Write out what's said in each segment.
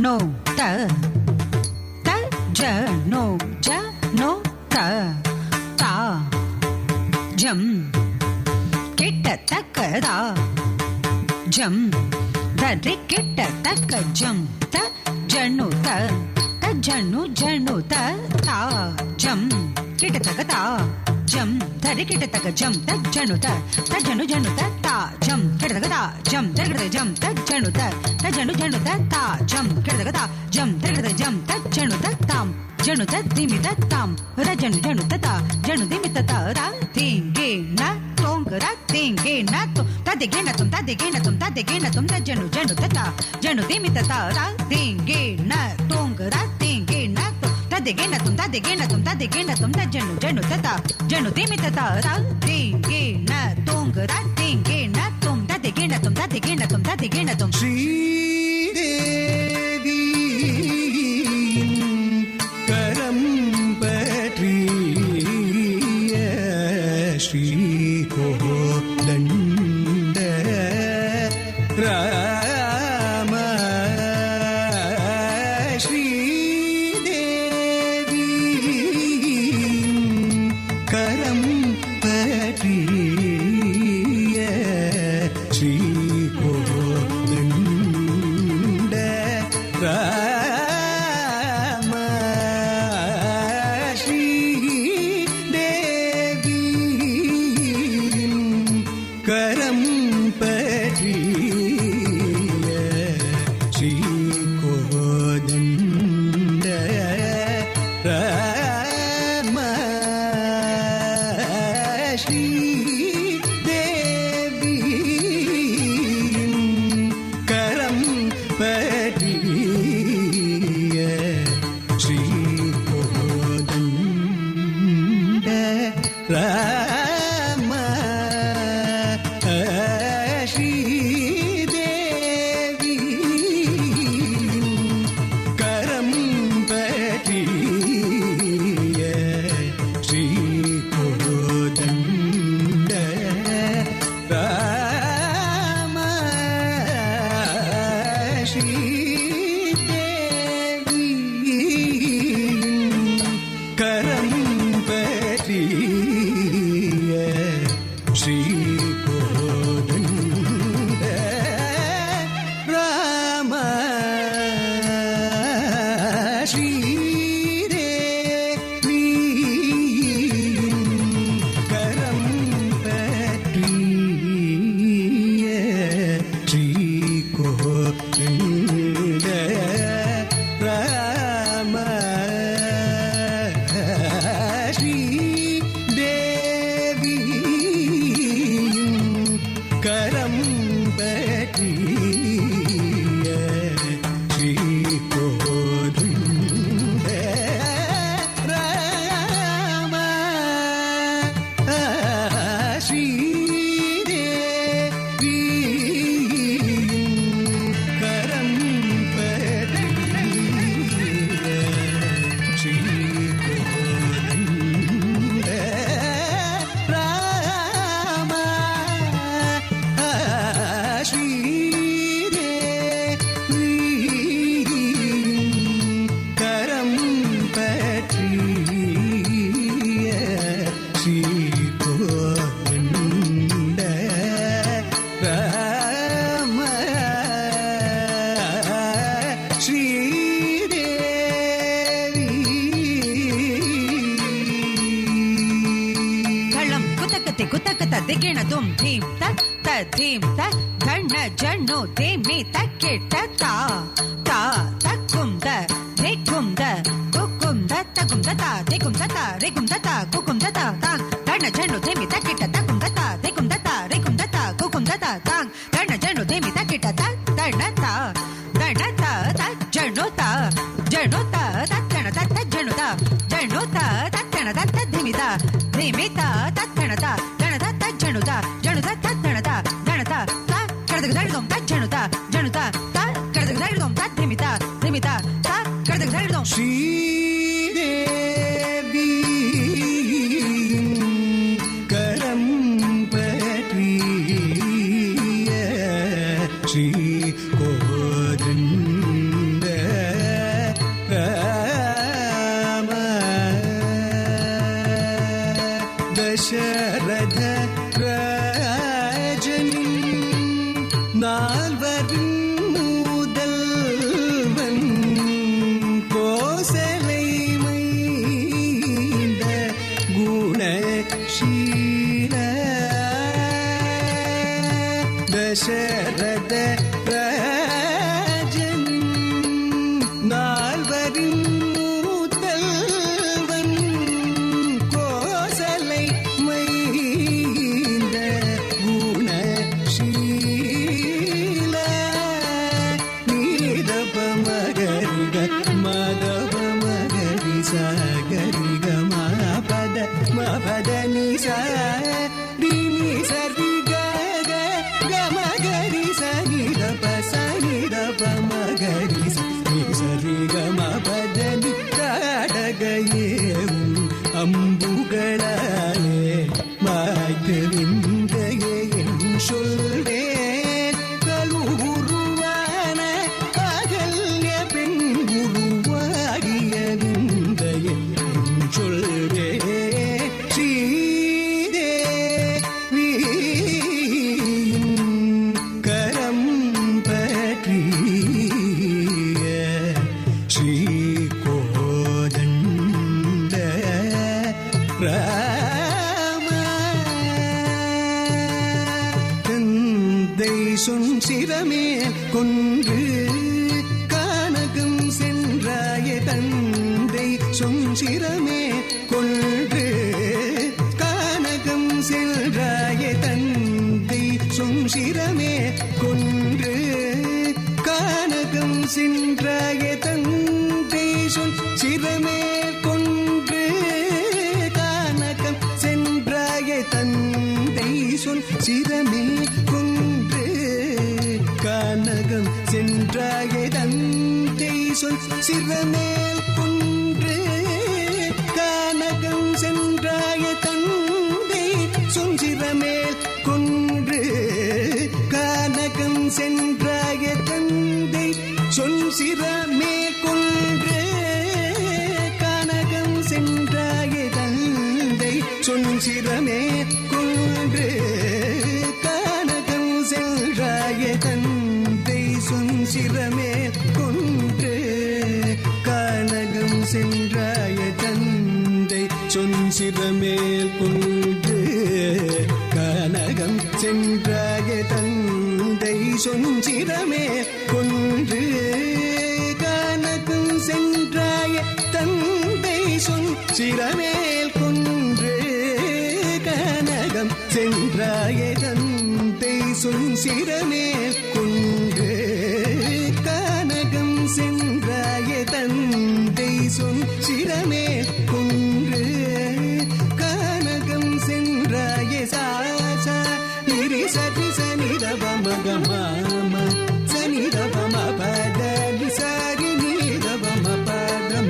no ta ta ja no ta ta jam kitta takada jam da re kitta tak jam ta janu ta janu ta ta jam kitta takada jam da re kitta tak jam ta janu ta janu ta ta jam kitta takada jam da re jam ta janu ta janu ta ta jam kitta takada jam da re jam ta janu ta tam janu ta dimi ta tam ra janu ta ta janu dimi ta ta ra tinge na tong ra tinge na to ta de ge na tum ta de ge na tum ta de ge na tum ta janu ta ta janu dimi ta ta ra tinge na tong ra tinge na to ta de ge na tum ta de ge na tum ta de ge na tum ta janu ta ta janu dimi ta ta ra tinge na tong ra tinge na tum ta de ge na tum ta de ge na tum ta de ge na tum Sridevi கரம் பற்றிய ஸ்ரீ கோதண்ட ராம ஸ்ரீதேவி கரம் பற்றிய ஸ்ரீ கோதண்ட ராம ஸ்ரீதேவி கரம் பற்றிய ஸ்ரீ கோதண்ட ராம ஸ்ரீதேவி கரம் பற்றிய ஸ்ரீ கோதண்ட ராம ஸ்ரீதேவி கரம் பற்றிய ஸ்ரீ கோதண்ட ராம ஸ்ரீதேவி கரம் பற்றிய ஸ்ரீ கோதண்ட ராம ஸ்ரீதேவி கரம் பற்றிய ஸ்ரீ கோதண்ட ராம ஸ்ரீதேவி கரம் பற்றிய ஸ்ரீ கோதண்ட ராம ஸ்ரீதேவி கரம் பற்றிய ஸ்ரீ கோதண்ட ராம ஸ்ரீதேவி கரம் பற்றிய ஸ்ரீ கோதண்ட ராம ஸ்ரீதேவி ಕಳಂ ಕುತಕತೆ ಕುತಕತ ದಿಗಿಣ ದುಂ ಧೀಂ ತತ್ ತ ಧೀಂ ತ ಗಣ್ಣ ಜಣ್ಣು ಧೀಮಿ ತಕ್ಕಿಟ್ಟ ತಾ ತಾ ತಕ್ಕುಂದ ರೇಕುಂದ ಕುಕ್ಕುಂದ ತಗುಂದ ತಾ ದೇಕುಂದ ತಾ ರೇಕುಂದ ತಾ ಕುಕುಂದ ತಾ ತಾಂಗ್ ಗಣ್ಣ ಜಣ್ಣು ಧೀಮಿ ತಕ್ಕಿಟ್ಟ ತಕುಂದ ತಾ ದೇಕುಂದ ತಾ ರೇಕುಂದ ತಾ ಕುಕುಂದ ತಾ ತಾಂಗ್ ಗಣ್ಣ ಜಣ್ಣು ಧೀಮಿ ತಕ್ಕಿಟ್ಟ ತ ತಣ್ಣ ತಾ ತ ಜಣ್ಣು ತಾ ತತ್ತಣ ತತ್ತ ಜಣ್ಣು ತಾ ಜಣ್ಣು ತಾ ತತ್ತಣ ತತ್ತ ಧಿಮಿತ ಧಿಮಿತ ತತ್ತಣ ತಾ ಗಣತ ತಜ್ಜಣುತ ಜಣುತ ತತ್ತಣತ ಗಣತ ತ ಕಡದಗ ದಳದಂ ತಜ್ಜಣುತ ಜಣುತ ತ ಕಡದಗ ದಳದಂ ತದ್ಧಿಮಿತ ಧಿಮಿತ ತ ಕಡದಗ ದಳದಂ ஸ்ரீதேவி கரம் பற்றிய ஸ்ரீ கோதண்ட தசரத ராஜனின் நால்வரின் முதல்வன் கோசலை மைந்த குணசீல தசரத ராஜனின் நால்வரின் முதல்வன் கோசலை மைந்த குணசீல நீதப மகரிக மதப மகரி சகரிக மபத மபத நிசா தினி சரி கக கமகரி சனிதப சனிதப மகரி சரி கமபத நிடகையேவும் அம்புகளாலே மாய்த்து விந்தையே என் சொல்வேன் கலுருவான அகல்ய பெண் உருவாகிய விந்தையே என் சொல்வே ஸ்ரீதேவியின் கரம் பற்றிய ஸ்ரீகோதண்ட ராம தந்தை சொன் சிரமே கொன்று கானகம் சென்றாய தந்தை சொன் சிரமே கொன்று கானகம் சென்றாய தந்தை சொன் சிரமே கொன்று கானகம் சென்றாய தந்தை சொன் சிரமே கொன்று கானகம் சென்றாய தந்தை சொன் சிரமே கொன்று கானகம் சென்றாய தந்தை சொன் சிரமேல் கொன்று கானகம் சென்றாய தந்தை சொன் சிரமேல் கொன்று கானகம் சென்றாய தந்தை சொன் சிரமே கொன்று கானகம் சென்றாய தந்தை சொன் சிரமே கொன்று கானகம் சென்றாய தந்தை சொன் சிரமே கொன்று கானகம் சென்றாய தந்தை சொன் சிரமேல் கொன்று கானகம் சென்றாய தந்தை சொன் சிரமே கொன்று கானகம் சென்றாய தந்தை சொன் சிரமேல் கொன்று கானகம் சென்றாய தந்தை சொன் சிரமேல் கொன்று கானகம் சென்றாய தந்தை சொன் சிரமேல் கொன்று கானகம் சென்றாய சாசா நிரி சரி சனிதப மக மாம சனிதப மபத நிசாரி நிதப மபத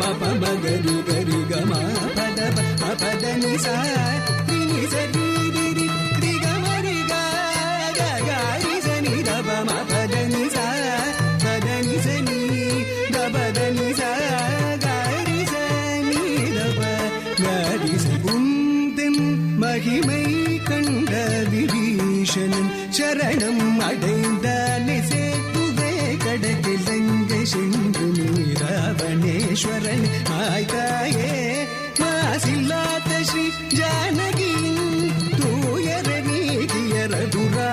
மப மகரி கரி கம பத மபத நிசா நினி சரி ரி ரி கமரி க கரி சனிதப மபத நிசா பத நிசனி தபத நிசா கரி சனிதப கரி சகுந்தன் மகிமை கண்ட விபீஷணன் சரணம் அடைந்தானே சேத்துவே கடக்கிலங்கை சென்று நீராவணேஸ்வரன் ஆய்தாயே மாசில்லாத ஸ்ரீ ஜானகியின் தூயர நீகிய ரகுரா